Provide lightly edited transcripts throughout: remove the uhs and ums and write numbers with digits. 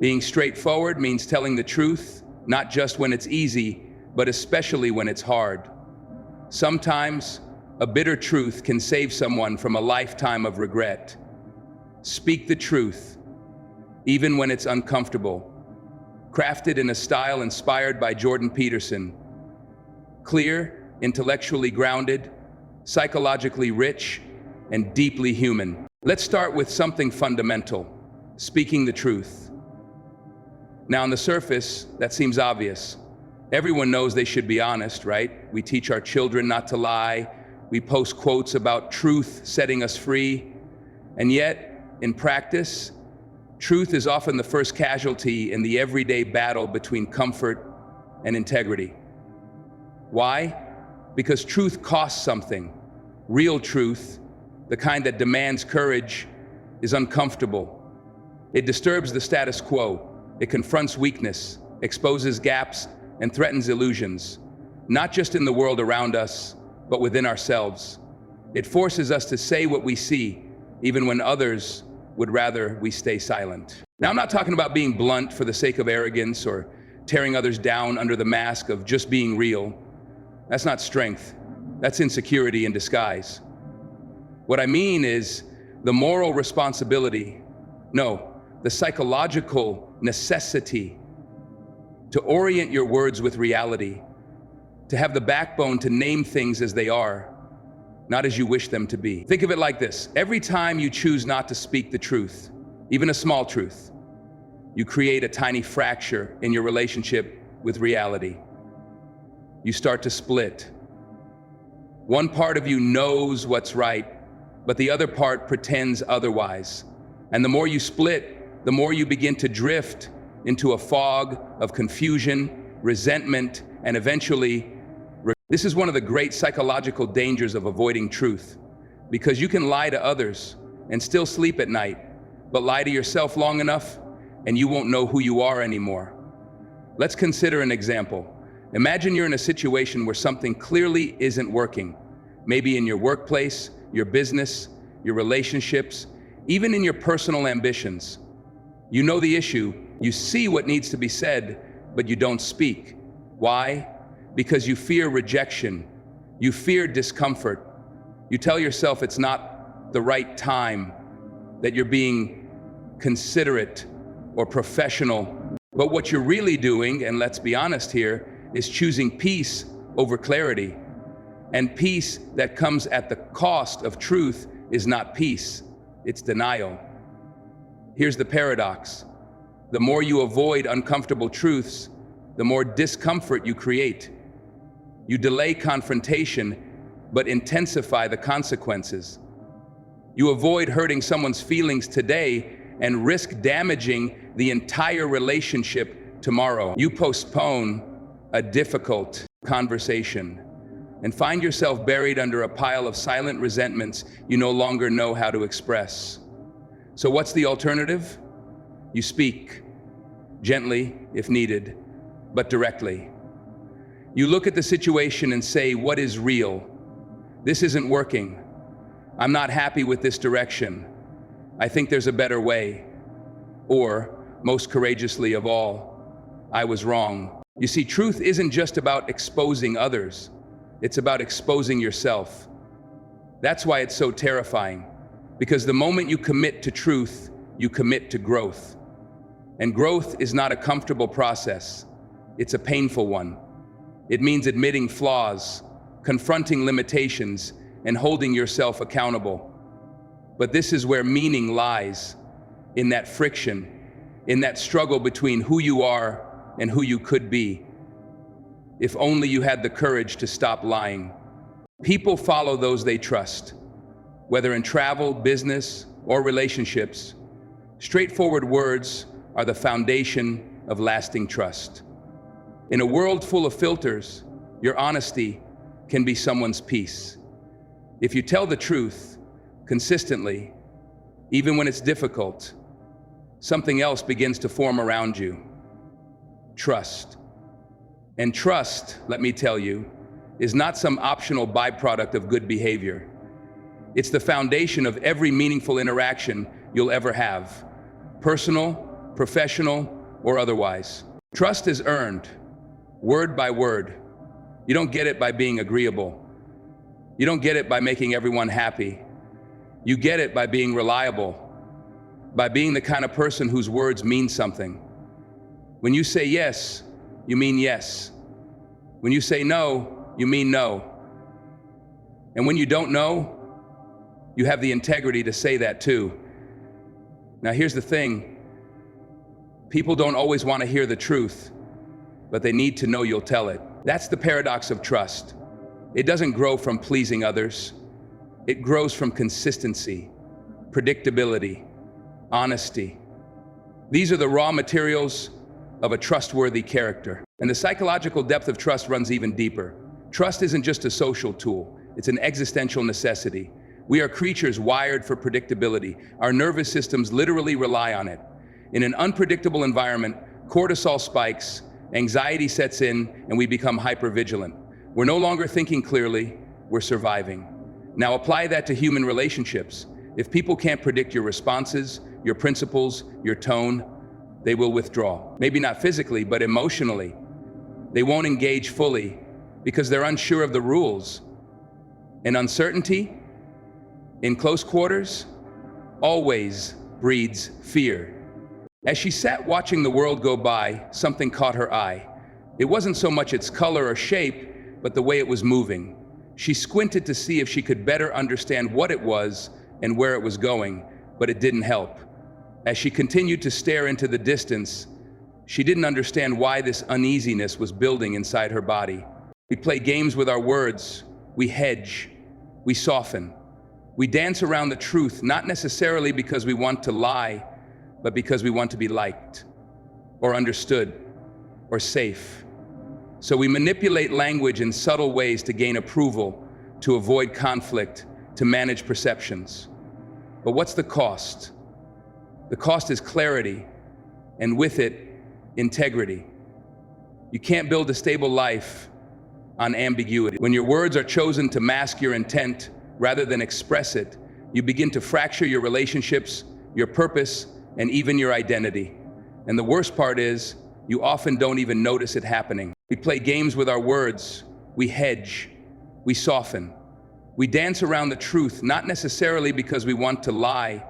Being straightforward means telling the truth, not just when it's easy, but especially when it's hard. Sometimes, a bitter truth can save someone from a lifetime of regret. Speak the truth, even when it's uncomfortable. Crafted in a style inspired by Jordan Peterson. Clear, intellectually grounded, psychologically rich, and deeply human. Let's start with something fundamental: speaking the truth. Now, on the surface, that seems obvious. Everyone knows they should be honest, right? We teach our children not to lie. We post quotes about truth setting us free. And yet, in practice, truth is often the first casualty in the everyday battle between comfort and integrity. Why? Because truth costs something. Real truth, the kind that demands courage, is uncomfortable. It disturbs the status quo. It confronts weakness, exposes gaps, and threatens illusions, not just in the world around us, but within ourselves. It forces us to say what we see, even when others would rather we stay silent. Now, I'm not talking about being blunt for the sake of arrogance or tearing others down under the mask of just being real. That's not strength. That's insecurity in disguise. What I mean is the moral responsibility, no, the psychological necessity to orient your words with reality, to have the backbone to name things as they are, not as you wish them to be. Think of it like this: every time you choose not to speak the truth, even a small truth, you create a tiny fracture in your relationship with reality. You start to split. One part of you knows what's right, but the other part pretends otherwise. And the more you split, the more you begin to drift into a fog of confusion, resentment, and eventually, this is one of the great psychological dangers of avoiding truth, because you can lie to others and still sleep at night, but lie to yourself long enough and you won't know who you are anymore. Let's consider an example. Imagine you're in a situation where something clearly isn't working, maybe in your workplace, your business, your relationships, even in your personal ambitions. You know the issue, you see what needs to be said, but you don't speak. Why? Because you fear rejection, you fear discomfort. You tell yourself it's not the right time, that you're being considerate or professional. But what you're really doing, and let's be honest here, is choosing peace over clarity. And peace that comes at the cost of truth is not peace, it's denial. Here's the paradox. The more you avoid uncomfortable truths, the more discomfort you create. You delay confrontation, but intensify the consequences. You avoid hurting someone's feelings today and risk damaging the entire relationship tomorrow. You postpone a difficult conversation and find yourself buried under a pile of silent resentments you no longer know how to express. So what's the alternative? You speak, gently if needed, but directly. You look at the situation and say, what is real? This isn't working. I'm not happy with this direction. I think there's a better way. Or, most courageously of all, I was wrong. You see, truth isn't just about exposing others. It's about exposing yourself. That's why it's so terrifying. Because the moment you commit to truth, you commit to growth. And growth is not a comfortable process. It's a painful one. It means admitting flaws, confronting limitations, and holding yourself accountable. But this is where meaning lies, in that friction, in that struggle between who you are and who you could be. If only you had the courage to stop lying. People follow those they trust. Whether in travel, business, or relationships, straightforward words are the foundation of lasting trust. In a world full of filters, your honesty can be someone's peace. If you tell the truth consistently, even when it's difficult, something else begins to form around you. Trust. And trust, let me tell you, is not some optional byproduct of good behavior. It's the foundation of every meaningful interaction you'll ever have, personal, professional or otherwise. Trust is earned, word by word. You don't get it by being agreeable. You don't get it by making everyone happy. You get it by being reliable, by being the kind of person whose words mean something. When you say yes, you mean yes. When you say no, you mean no. And when you don't know, you have the integrity to say that too. Now here's the thing. People don't always want to hear the truth, but they need to know you'll tell it. That's the paradox of trust. It doesn't grow from pleasing others. It grows from consistency, predictability, honesty. These are the raw materials of a trustworthy character. And the psychological depth of trust runs even deeper. Trust isn't just a social tool, it's an existential necessity. We are creatures wired for predictability. Our nervous systems literally rely on it. In an unpredictable environment, cortisol spikes, anxiety sets in, and we become hypervigilant. We're no longer thinking clearly, we're surviving. Now apply that to human relationships. If people can't predict your responses, your principles, your tone, they will withdraw. Maybe not physically, but emotionally. They won't engage fully because they're unsure of the rules. And uncertainty in close quarters always breeds fear. As she sat watching the world go by, something caught her eye. It wasn't so much its color or shape, but the way it was moving. She squinted to see if she could better understand what it was and where it was going, but it didn't help. As she continued to stare into the distance, she didn't understand why this uneasiness was building inside her body. We play games with our words, we hedge, we soften. We dance around the truth, not necessarily because we want to lie, but because we want to be liked, or understood, or safe. So we manipulate language in subtle ways to gain approval, to avoid conflict, to manage perceptions. But what's the cost? The cost is clarity, and with it, integrity. You can't build a stable life on ambiguity. When your words are chosen to mask your intent rather than express it, you begin to fracture your relationships, your purpose, and even your identity. And the worst part is, you often don't even notice it happening. We play games with our words, we hedge, we soften. We dance around the truth, not necessarily because we want to lie,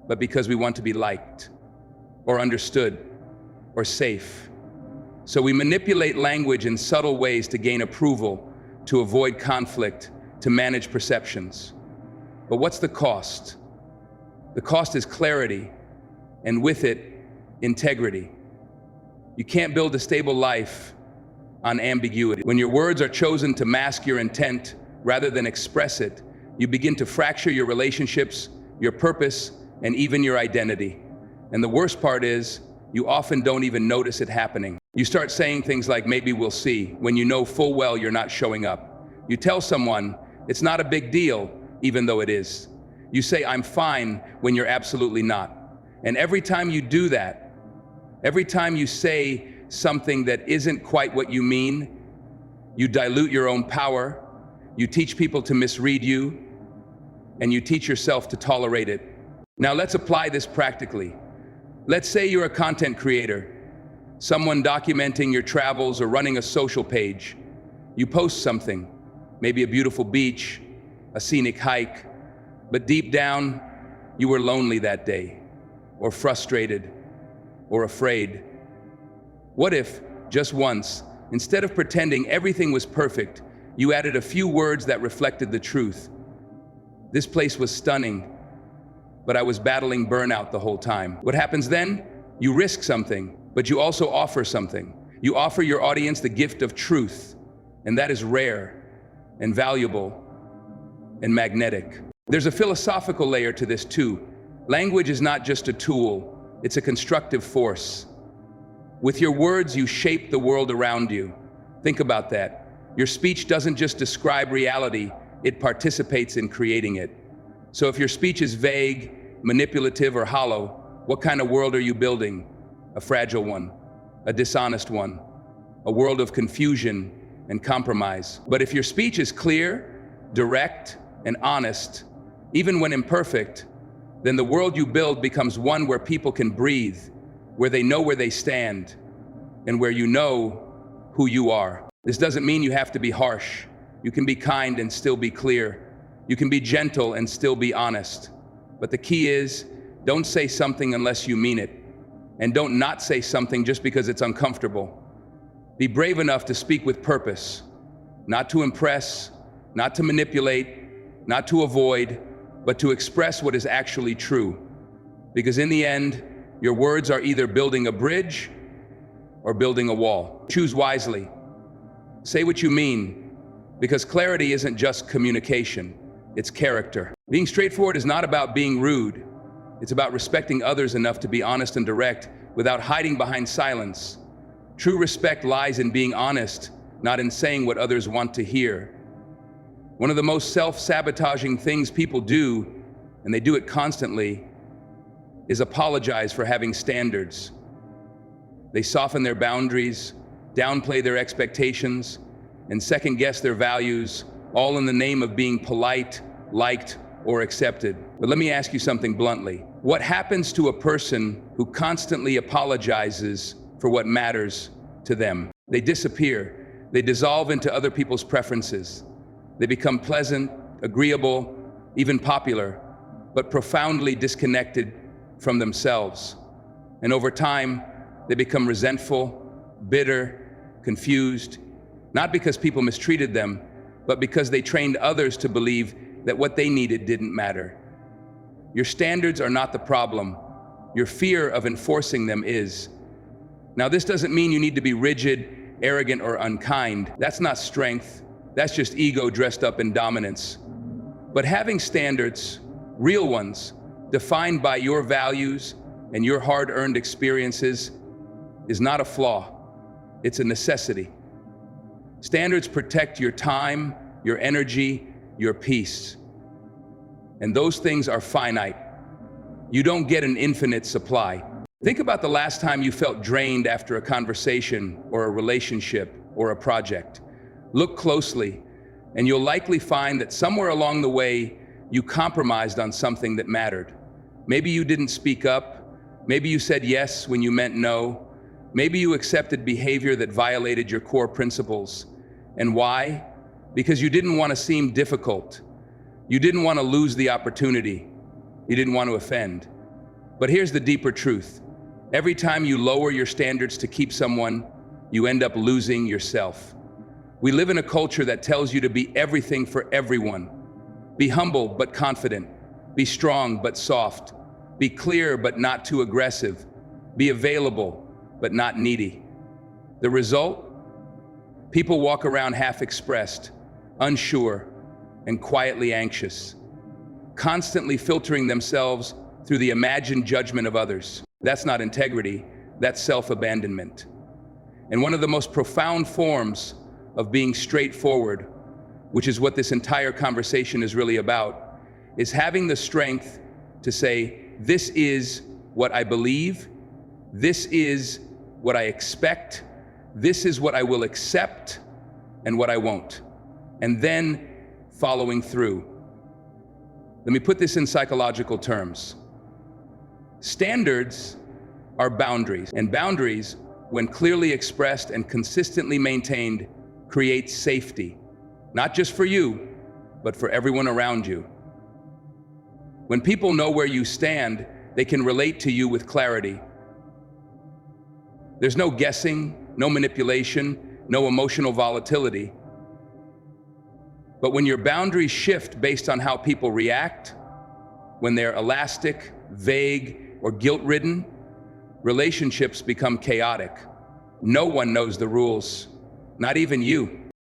but because we want to be liked, or understood, or safe. So we manipulate language in subtle ways to gain approval, to avoid conflict, to manage perceptions. But what's the cost? The cost is clarity, and with it, integrity. You can't build a stable life on ambiguity. When your words are chosen to mask your intent rather than express it, you begin to fracture your relationships, your purpose, and even your identity. And the worst part is, you often don't even notice it happening. You start saying things like, maybe we'll see, when you know full well you're not showing up. You tell someone, it's not a big deal, even though it is. You say, I'm fine, when you're absolutely not. And every time you do that, every time you say something that isn't quite what you mean, you dilute your own power, you teach people to misread you, and you teach yourself to tolerate it. Now let's apply this practically. Let's say you're a content creator, someone documenting your travels or running a social page. You post something, maybe a beautiful beach, a scenic hike, but deep down, you were lonely that day, or frustrated, or afraid. What if, just once, instead of pretending everything was perfect, you added a few words that reflected the truth? This place was stunning, but I was battling burnout the whole time. What happens then? You risk something, but you also offer something. You offer your audience the gift of truth, and that is rare and valuable and magnetic. There's a philosophical layer to this too. Language is not just a tool, it's a constructive force. With your words, you shape the world around you. Think about that. Your speech doesn't just describe reality, it participates in creating it. So if your speech is vague, manipulative, or hollow, what kind of world are you building? A fragile one, a dishonest one, a world of confusion and compromise. But if your speech is clear, direct, and honest, even when imperfect, then the world you build becomes one where people can breathe, where they know where they stand, and where you know who you are. This doesn't mean you have to be harsh. You can be kind and still be clear. You can be gentle and still be honest. But the key is, don't say something unless you mean it. And don't not say something just because it's uncomfortable. Be brave enough to speak with purpose, not to impress, not to manipulate, not to avoid, but to express what is actually true. Because in the end, your words are either building a bridge or building a wall. Choose wisely. Say what you mean, because clarity isn't just communication, it's character. Being straightforward is not about being rude. It's about respecting others enough to be honest and direct without hiding behind silence. True respect lies in being honest, not in saying what others want to hear. One of the most self-sabotaging things people do, and they do it constantly, is apologize for having standards. They soften their boundaries, downplay their expectations, and second-guess their values, all in the name of being polite, liked, or accepted. But let me ask you something bluntly. What happens to a person who constantly apologizes for what matters to them? They disappear. They dissolve into other people's preferences. They become pleasant, agreeable, even popular, but profoundly disconnected from themselves. And over time, they become resentful, bitter, confused, not because people mistreated them, but because they trained others to believe that what they needed didn't matter. Your standards are not the problem. Your fear of enforcing them is. Now, this doesn't mean you need to be rigid, arrogant, or unkind. That's not strength. That's just ego dressed up in dominance. But having standards, real ones, defined by your values and your hard-earned experiences, is not a flaw. It's a necessity. Standards protect your time, your energy, your peace. And those things are finite. You don't get an infinite supply. Think about the last time you felt drained after a conversation or a relationship or a project. Look closely, and you'll likely find that somewhere along the way, you compromised on something that mattered. Maybe you didn't speak up. Maybe you said yes when you meant no. Maybe you accepted behavior that violated your core principles. And why? Because you didn't want to seem difficult. You didn't want to lose the opportunity. You didn't want to offend. But here's the deeper truth. Every time you lower your standards to keep someone, you end up losing yourself. We live in a culture that tells you to be everything for everyone. Be humble but confident. Be strong but soft. Be clear but not too aggressive. Be available but not needy. The result? People walk around half-expressed, unsure, and quietly anxious, constantly filtering themselves through the imagined judgment of others. That's not integrity, that's self-abandonment. And one of the most profound forms of being straightforward, which is what this entire conversation is really about, is having the strength to say, this is what I believe, this is what I expect, this is what I will accept, and what I won't. And then following through. Let me put this in psychological terms. Standards are boundaries, and boundaries, when clearly expressed and consistently maintained, create safety, not just for you, but for everyone around you. When people know where you stand, they can relate to you with clarity. There's no guessing, no manipulation, no emotional volatility. But when your boundaries shift based on how people react, when they're elastic, vague, or guilt-ridden, relationships become chaotic. No one knows the rules, not even you.